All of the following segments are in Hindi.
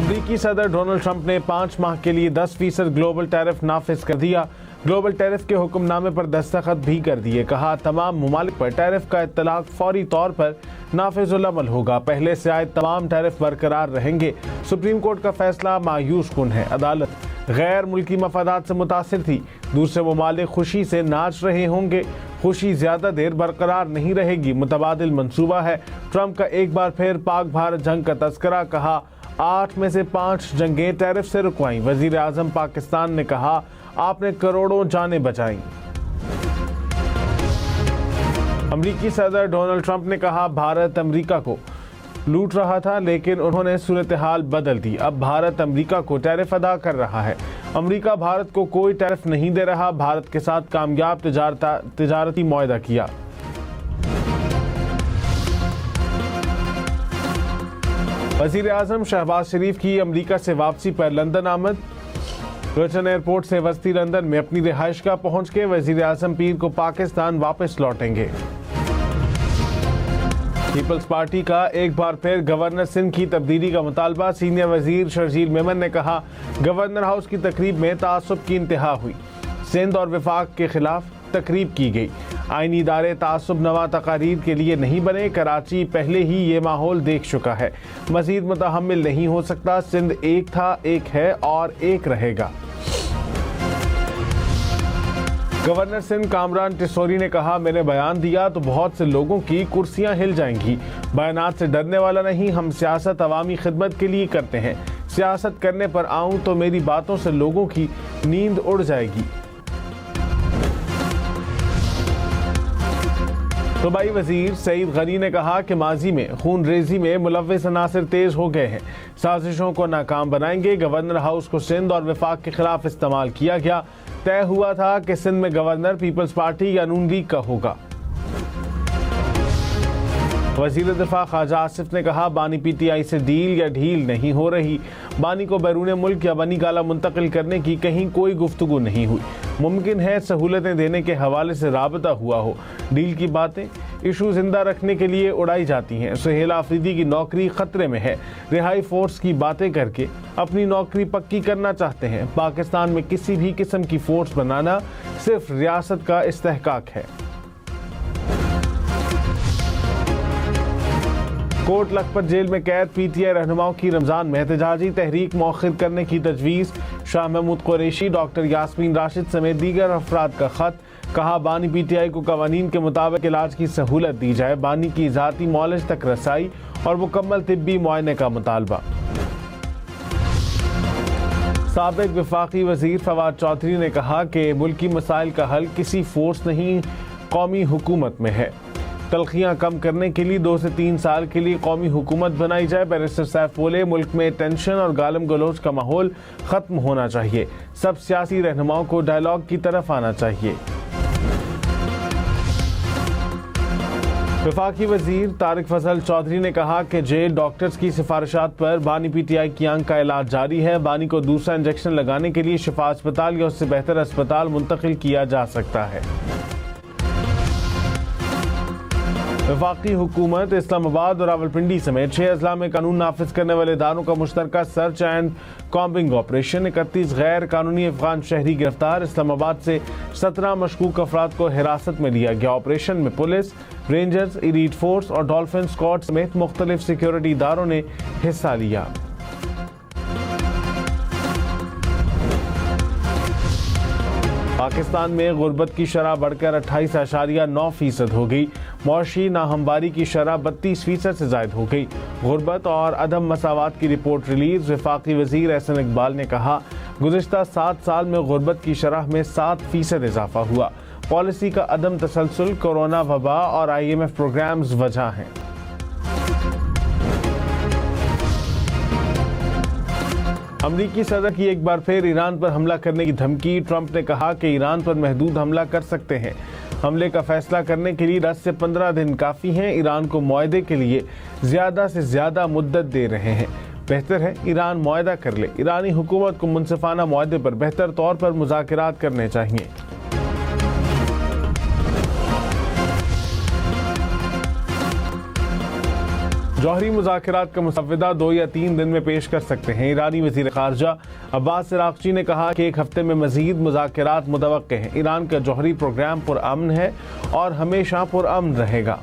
अमरीकी सदर डोनाल्ड ट्रंप ने 5 माह के लिए 10% ग्लोबल टैरिफ नाफिज कर दिया। ग्लोबल टैरिफ के हुक्मनामे पर दस्तखत भी कर दिए। कहा, तमाम मुमालिक पर टैरिफ का इत्तलाक फौरी तौर पर नाफिजुल अमल होगा। पहले से आए तमाम टैरिफ बरकरार रहेंगे। सुप्रीम कोर्ट का फैसला मायूस कुन है। अदालत गैर मुल्की मफादात से मुतासिर थी। दूसरे मुमालिक खुशी से नाच रहे होंगे। खुशी ज्यादा देर बरकरार नहीं रहेगी। मुतबादिल मंसूबा है। ट्रंप का एक बार फिर पाक भारत जंग का तस्करा। कहा, 8 में से 5 जंगें टैरिफ से रुकवाईं। वजीर आजम पाकिस्तान ने कहा, आपने करोड़ों जानें बचाईं। अमरीकी सदर डोनाल्ड ट्रंप ने कहा, भारत अमरीका को लूट रहा था, लेकिन उन्होंने सूरत हाल बदल दी। अब भारत अमरीका को टैरिफ अदा कर रहा है। अमरीका भारत को कोई टैरिफ नहीं दे रहा। भारत के साथ कामयाब तिजारती मुआहदा किया। वजीर आजम शहबाज शरीफ की अमरीका से वापसी पर लंदन आमद। लुटन एयरपोर्ट से वस्ती लंदन में अपनी रिहाइशगाह पहुंच के वजीर आजम पीर को पाकिस्तान वापस लौटेंगे। पीपल्स पार्टी का एक बार फिर गवर्नर सिंध की तब्दीली का मुतालबा। सीनियर वजीर शर्जील मेमन ने कहा, गवर्नर हाउस की तकरीब में तासुब की इंतहा हुई। सिंध और विफाक के खिलाफ तकरीब की गई। आईनी इदारे तासुब नवा तकारीर के लिए नहीं बने। कराची पहले ही ये माहौल देख चुका है। मजीद मुतहम्मिल नहीं हो सकता। सिंध एक था, एक है और एक रहेगा। गवर्नर सिंध कामरान टिसोरी ने कहा, मैंने बयान दिया तो बहुत से लोगों की कुर्सियां हिल जाएंगी। बयानात से डरने वाला नहीं। हम सियासत अवामी खिदमत के लिए करते हैं। सियासत करने पर आऊं तो मेरी बातों से लोगों की नींद उड़ जाएगी। सूबाई वजीर सईद गनी ने कहा कि माजी में खून रेजी में मुलव्विस अनासिर तेज हो गए हैं। साजिशों को नाकाम बनाएंगे। गवर्नर हाउस को सिंध और विफाक के खिलाफ इस्तेमाल किया गया। तय हुआ था कि सिंध में गवर्नर पीपल्स पार्टी या नून लीग का होगा। वजीर दिफा ख्वाजा आसिफ ने कहा, बानी पीटीआई से डील या ढील नहीं हो रही। बानी को बैरून मुल्क या बनी गाला मुंतकिल करने की कहीं कोई गुफ्तगू नहीं हुई। मुमकिन है सहूलतें देने के हवाले से राबता हुआ हो। डील की बातें इशू जिंदा रखने के लिए उड़ाई जाती हैं। सुहेला अफरीदी की नौकरी खतरे में है। रिहाई फोर्स की बातें करके अपनी नौकरी पक्की करना चाहते हैं। पाकिस्तान में किसी भी किस्म की फोर्स बनाना सिर्फ रियासत का इस्तेहकाक है। कोट लखपत जेल में कैद पीटीआई रहनुमाओं की रमजान में एहतजाजी तहरीक मौखिर करने की तजवीज़। शाह महमूद कुरैशी, डॉक्टर यास्मीन राशिद समेत दीगर अफराद का खत। कहा, बानी पीटीआई को कवानीन के मुताबिक इलाज की सहूलत दी जाए। बानी की ज़ाती मौलज तक रसाई और मुकम्मल तिब्बी मुआयने का मुतालबा। साबिक वफाकी वजीर फवाद चौधरी ने कहा कि मुल्की मसाइल का हल किसी फोर्स नहीं, कौमी हुकूमत में है। तलखियां कम करने के लिए 2 से 3 साल के लिए कौमी हुकूमत बनाई जाए। बैरिस्टर सैफ बोले, मुल्क में टेंशन और गालम गलोच का माहौल खत्म होना चाहिए। सब सियासी रहनुमाओं को डायलॉग की तरफ आना चाहिए। वफाकी वजीर तारिक फजल चौधरी ने कहा कि जेल डॉक्टर्स की सिफारिशात पर बानी पीटीआई की आंख का इलाज जारी है। बानी को दूसरा इंजेक्शन लगाने के लिए शिफा अस्पताल या उससे बेहतर अस्पताल मुंतकिल किया जा सकता है। वफाकी हुकूमत इस्लामाबाद और रावलपिंडी समेत 6 अजला में कानून नाफिज करने वाले इदारों का मुश्तरका सर्च एंड कॉम्बिंग ऑपरेशन। 31 गैर कानूनी अफगान शहरी गिरफ्तार। इस्लामाबाद से 17 मशकूक अफराद को हिरासत में लिया गया। ऑपरेशन में पुलिस, रेंजर्स, एलीट फोर्स और डॉल्फिन स्क्वाड समेत मुख्तलिफ सिक्योरिटी इदारों ने हिस्सा लिया। पाकिस्तान में गुर्बत की शरह बढ़कर 28.9% हो गई। मौशी नाहमवारी की शरह 32% से जायद हो गई। गुर्बत और अदम मसावात की रिपोर्ट रिलीज। वफाकी वजीर एहसन इकबाल ने कहा, गुज़िश्ता 7 साल में गुर्बत की शरह में 7% इजाफा हुआ। पॉलिसी का अदम तसलसल, कोरोना वबा और IMF प्रोग्राम्स वजह हैं। अमरीकी सदर की एक बार फिर ईरान पर हमला करने की धमकी। ट्रंप ने कहा कि ईरान पर महदूद हमला कर सकते हैं। हमले का फैसला करने के लिए 10 से 15 दिन काफ़ी हैं। ईरान को मुआहदे के लिए ज़्यादा से ज़्यादा मुद्दत दे रहे हैं। बेहतर है ईरान मुआहदा कर ले। ईरानी हुकूमत को मुनसिफाना मुआहदे पर बेहतर तौर पर मुज़ाकरात करने चाहिए। जौहरी मुज़ाकरात का मुसव्वदा 2 या 3 दिन में पेश कर सकते हैं। ईरानी वज़ीर ख़ारजा अब्बास इराक़ची ने कहा कि 1 हफ्ते में मज़ीद मुज़ाकरात मुतवक्के हैं। ईरान का जौहरी प्रोग्राम पुरअमन है और हमेशा पुरअमन रहेगा।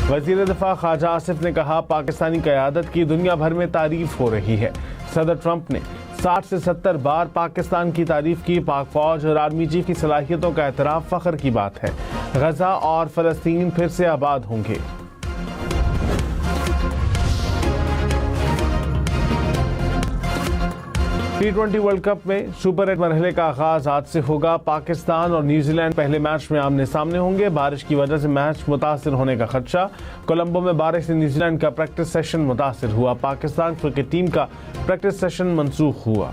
वज़ीर दिफ़ा ख़ाजा आसिफ ने कहा, पाकिस्तानी क़यादत की दुनिया भर में तारीफ़ हो रही है। सदर ट्रंप ने 60 से 70 बार पाकिस्तान की तारीफ की। पाक फौज और आर्मी चीफ की सलाहियतों का एतराफ़ फ़ख्र की बात है। गजा और फ़लस्तीन फिर से आबाद होंगे। T20 वर्ल्ड कप में सुपर 8 मरहले का आगाज आज से होगा। पाकिस्तान और न्यूजीलैंड पहले मैच में आमने सामने होंगे। बारिश की वजह से मैच मुतासिर होने का खदशा। कोलंबो में बारिश से न्यूजीलैंड का प्रैक्टिस सेशन मुतासिर हुआ। पाकिस्तान क्रिकेट टीम का प्रैक्टिस सेशन मनसूख हुआ।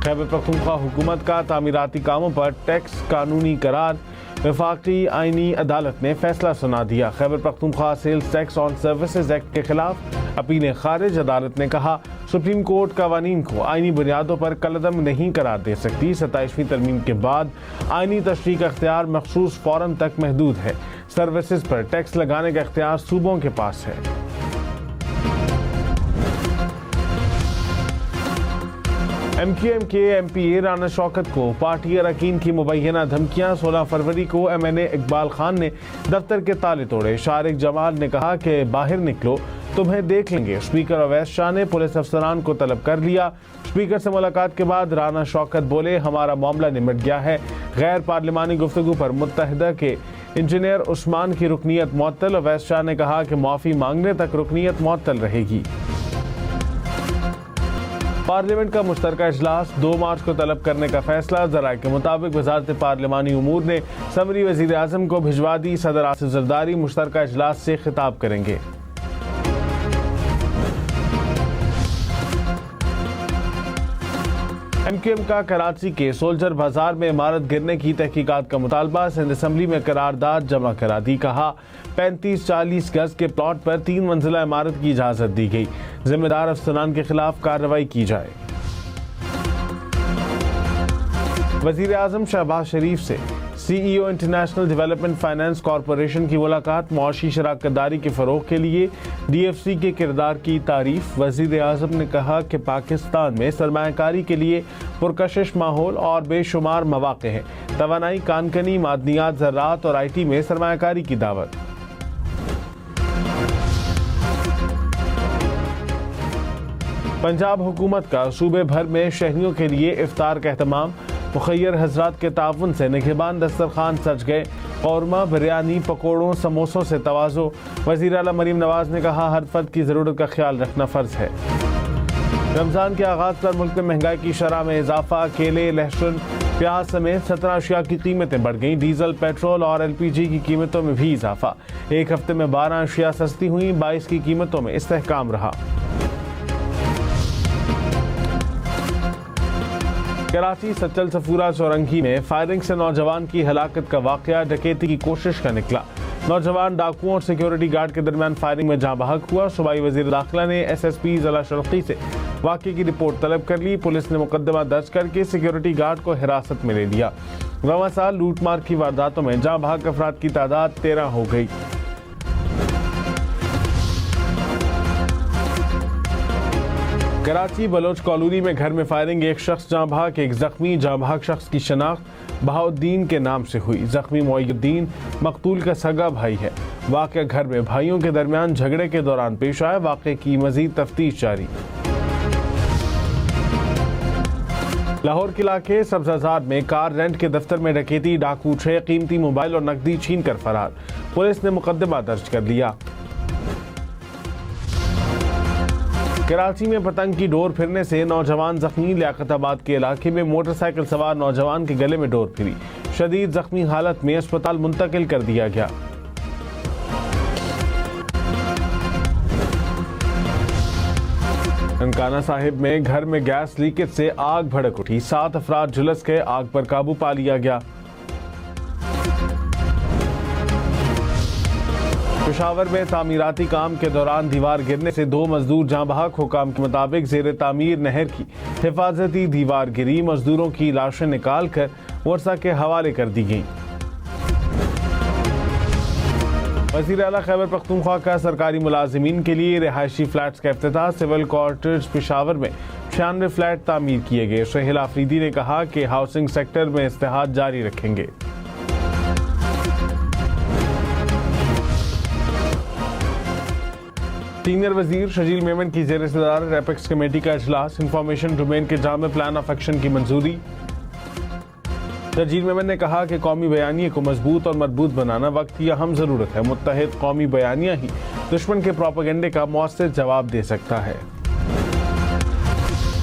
खैबर पख्तूनख्वा हुकूमत का तामीराती कामों पर टैक्स कानूनी करार। वफाकी आईनी अदालत ने फैसला सुना दिया। Khyber Pakhtunkhwa sales tax on services act के खिलाफ अपीलें खारिज। अदालत ने कहा, सुप्रीम कोर्ट कवानीन को आईनी बुनियादों पर कलअदम नहीं करार दे सकती। 27वीं तरमीम के बाद आईनी तशरीह का इख्तियार मखसूस फोरम तक महदूद है। सर्विसेज पर टैक्स लगाने का इख्तियार सूबों के पास है। MQM के MPA राना शौकत को पार्टी अरकान की मुबैना धमकियां। 16 फरवरी को MNA इकबाल खान ने दफ्तर के ताले तोड़े। शारिक जमाल ने कहा कि बाहर निकलो, तुम्हें देख लेंगे। स्पीकर अवैस शाह ने पुलिस अफसरान को तलब कर लिया। स्पीकर से मुलाकात के बाद राना शौकत बोले, हमारा मामला निमट गया है। गैर पार्लिमानी गुफ्तगू पर मुत्तहिदा के इंजीनियर उस्मान की रुकनीत मुअत्तल। अवैस शाह ने कहा कि माफ़ी मांगने तक रुकनीत मुअत्तल रहेगी। पार्लियामेंट का मुश्तरका इजलास 2 मार्च को तलब करने का फैसला। ज़राए के मुताबिक वज़ारत पार्लिमानी उमूर ने समरी वज़ीर आज़म को भिजवा दी। सदर आसिफ ज़रदारी मुश्तरका इजलास से खिताब करेंगे। MQM का कराची के सोल्जर बाजार में इमारत गिरने की तहकीकात का मुतालबा। सिंध असम्बली में करारदाद जमा करा दी। कहा, 35-40 गज के प्लॉट पर 3 मंजिला इमारत की इजाजत दी गई। जिम्मेदार अफसरान के खिलाफ कार्रवाई की जाए। वज़ीर आज़म शहबाज शरीफ से CEO international development finance corporation की मुलाकात। मुआशी शराकतदारी के फ़रोग़ के लिए DFC के किरदार की तारीफ। वज़ीर आज़म ने कहा कि पाकिस्तान में सरमायाकारी के लिए पुरकशिश माहौल और बेशुमार मौक़े हैं। तवानाई, कानकनी, मादनियात, ज़राअत और IT में सरमायाकारी की दावत। पंजाब हुकूमत का सूबे भर में शहरियों के लिए इफ्तार का एहतमाम। मुखय्यर हजरात के ताउन से निगहबान दस्तरखान सज गए। कौरमा, बिरयानी, पकौड़ों, समोसों से तवाज़ो। वज़ीर आला मरीम नवाज ने कहा, हर फर्द की ज़रूरत का ख्याल रखना फ़र्ज़ है। रमज़ान के आगाज़ पर मुल्क में महंगाई की शरह में इजाफा। केले, लहसुन, प्याज समेत 17 अशिया की कीमतें बढ़ गईं। डीजल, पेट्रोल और LPG की कीमतों में भी इजाफा। 1 हफ्ते में 12 अशिया सस्ती हुई। 22 की कीमतों में इस्तेहकाम रहा। कराची सच्चल सफूरा चौरंगी में फायरिंग से नौजवान की हलाकत का वाकया। डकैती की कोशिश का निकला। नौजवान डाकुओं और सिक्योरिटी गार्ड के दरमियान फायरिंग में जाँ बहक हुआ। सूबाई वज़ीर दाखिला ने SSP ज़िला शर्क़ी से वाक़े की रिपोर्ट तलब कर ली। पुलिस ने मुकदमा दर्ज करके सिक्योरिटी गार्ड को हिरासत में ले लिया। रवां साल लूटमार की वारदातों में जाँ बहक अफराद की तादाद 13 हो गई। कराची बलोच कॉलोनी में घर में फायरिंग। 1 शख्स जाँ बहक, 1 जख्मी। जाँ बहक शख्स की शनाख्त बहाउद्दीन के नाम से हुई। जख्मी मोइनुद्दीन मकतूल का सगा भाई है। वाक़या घर में भाइयों के दरमियान झगड़े के दौरान पेश आया। वाक़े की मज़ीद तफ्तीश जारी। लाहौर के इलाके सब्ज़ाज़ार में कार रेंट के दफ्तर में डकैती। डाकू 6 कीमती मोबाइल और नकदी छीन कर फरार। पुलिस ने मुकदमा दर्ज कर लिया। कराची में पतंग की डोर फिरने से नौजवान जख्मी। लियाकताबाद के इलाके में मोटरसाइकिल सवार नौजवान के गले में डोर फिरी। शदीद जख्मी हालत में अस्पताल मुंतकिल कर दिया गया। ननकाना साहिब में घर में गैस लीकेज से आग भड़क उठी। 7 अफराद झुलस गए। आग पर काबू पा लिया गया। पेशावर में तामीराती काम के दौरान दीवार गिरने से 2 मजदूर जाँ बहक। हुकाम के मुताबिक ज़ेर तामीर नहर की हिफाजती दीवार गिरी। मजदूरों की लाशें निकाल कर वर्षा के हवाले कर दी गईं। वज़ीर आला खैबर पख्तूनख्वा का सरकारी मुलाजिमीन के लिए रिहायशी फ्लैट्स का इफ्तिताह। सिविल क्वार्टर्स पेशावर में 96 फ्लैट तामीर किए गए। सुहेल आफरीदी ने कहा कि हाउसिंग सेक्टर में इस्तेहाद जारी रखेंगे। सीनियर वजीर शजील मेमन की ज़ेर सदारत एपेक्स कमेटी का इजलास। इंफॉर्मेशन डोमेन के जामे प्लान ऑफ एक्शन की मंजूरी। शजील मेमन ने कहा कि कौमी बयानिया को मजबूत और मजबूत बनाना वक्त की अहम ज़रूरत है। मुत्तहिद कौमी बयानिया ही दुश्मन के प्रोपेगेंडे का मौसर जवाब दे सकता है।